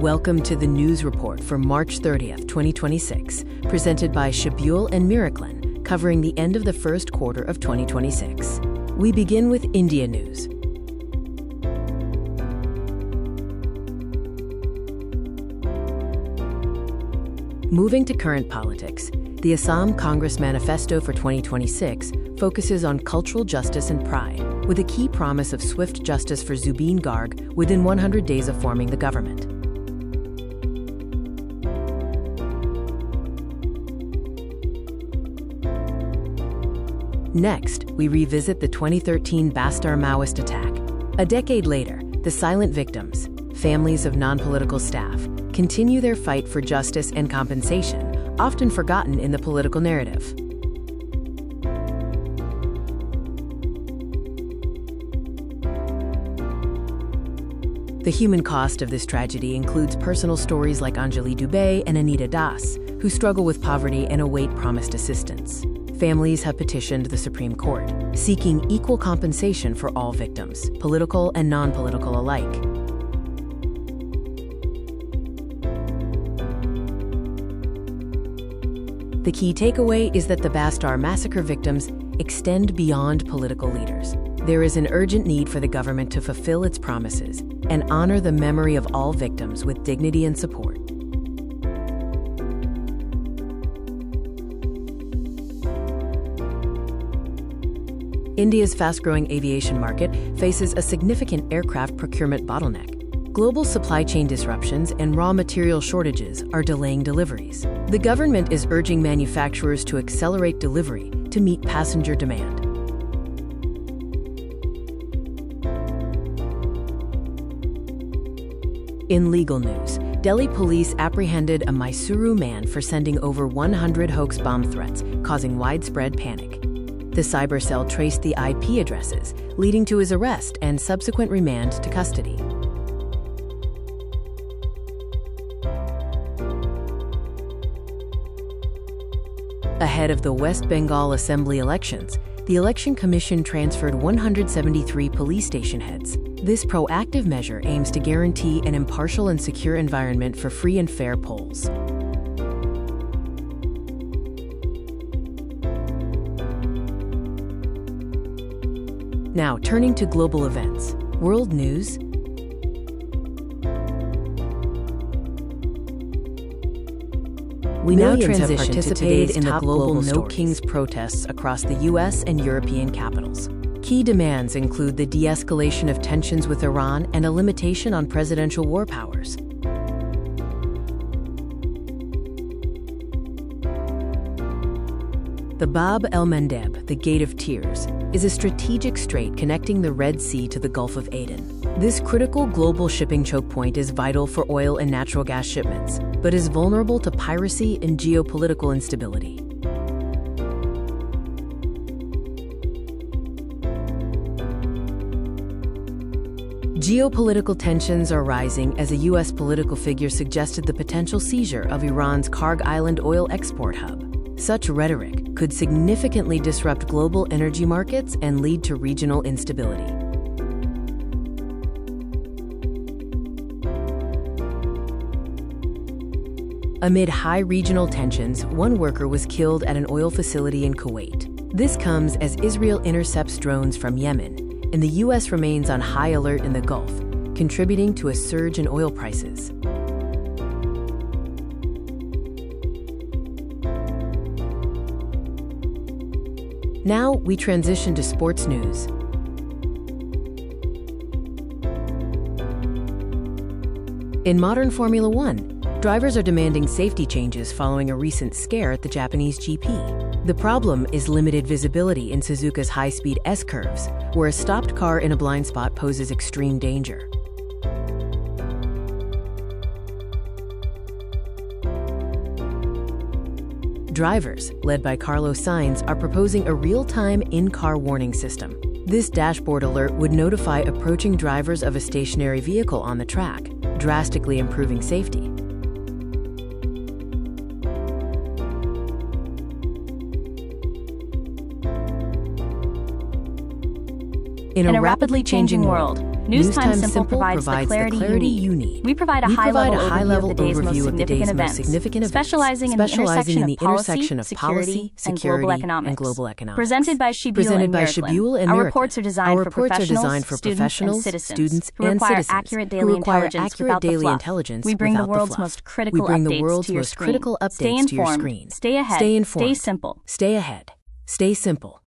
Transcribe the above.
Welcome to the news report for March 30th, 2026, presented by Shabule and Miraklin, covering the end of the first quarter of 2026. We begin with India news. Moving to current politics, the Assam Congress Manifesto for 2026 focuses on cultural justice and pride, with a key promise of swift justice for Zubeen Garg within 100 days of forming the government. Next, we revisit the 2013 Bastar Maoist attack. A decade later, the silent victims, families of non-political staff, continue their fight for justice and compensation, often forgotten in the political narrative. The human cost of this tragedy includes personal stories like Anjali Dubey and Anita Das, who struggle with poverty and await promised assistance. Families have petitioned the Supreme Court, seeking equal compensation for all victims, political and non-political alike. The key takeaway is that the Bastar massacre victims extend beyond political leaders. There is an urgent need for the government to fulfill its promises and honor the memory of all victims with dignity and support. India's fast-growing aviation market faces a significant aircraft procurement bottleneck. Global supply chain disruptions and raw material shortages are delaying deliveries. The government is urging manufacturers to accelerate delivery to meet passenger demand. In legal news, Delhi police apprehended a Mysuru man for sending over 100 hoax bomb threats, causing widespread panic. The cyber cell traced the IP addresses, leading to his arrest and subsequent remand to custody. Ahead of the West Bengal Assembly elections, the Election Commission transferred 173 police station heads. This proactive measure aims to guarantee an impartial and secure environment for free and fair polls. Now, turning to global events. World news. We now transition to today's in the global No Kings protests across the U.S. and European capitals. Key demands include the de-escalation of tensions with Iran and a limitation on presidential war powers. The Bab el-Mandeb, the Gate of Tears, is a strategic strait connecting the Red Sea to the Gulf of Aden. This critical global shipping choke point is vital for oil and natural gas shipments, but is vulnerable to piracy and geopolitical instability. Geopolitical tensions are rising as a U.S. political figure suggested the potential seizure of Iran's Karg Island oil export hub. Such rhetoric could significantly disrupt global energy markets and lead to regional instability. Amid high regional tensions, one worker was killed at an oil facility in Kuwait. This comes as Israel intercepts drones from Yemen, and the U.S. remains on high alert in the Gulf, contributing to a surge in oil prices. Now, we transition to sports news. In modern Formula One, drivers are demanding safety changes following a recent scare at the Japanese GP. The problem is limited visibility in Suzuka's high-speed S-curves, where a stopped car in a blind spot poses extreme danger. Drivers, led by Carlos Sainz, are proposing a real-time in-car warning system. This dashboard alert would notify approaching drivers of a stationary vehicle on the track, drastically improving safety. In a rapidly changing world, News Time Simple provides the clarity you need. We provide a high-level overview of the day's most significant events, specializing in the intersection of policy, security, and global economics. Presented by Shibul and Miraklin. Our reports are designed for professionals, students, and citizens who require accurate daily intelligence. We bring the world's most critical updates to your screen. Stay informed, stay ahead, stay simple. Stay ahead. Stay simple.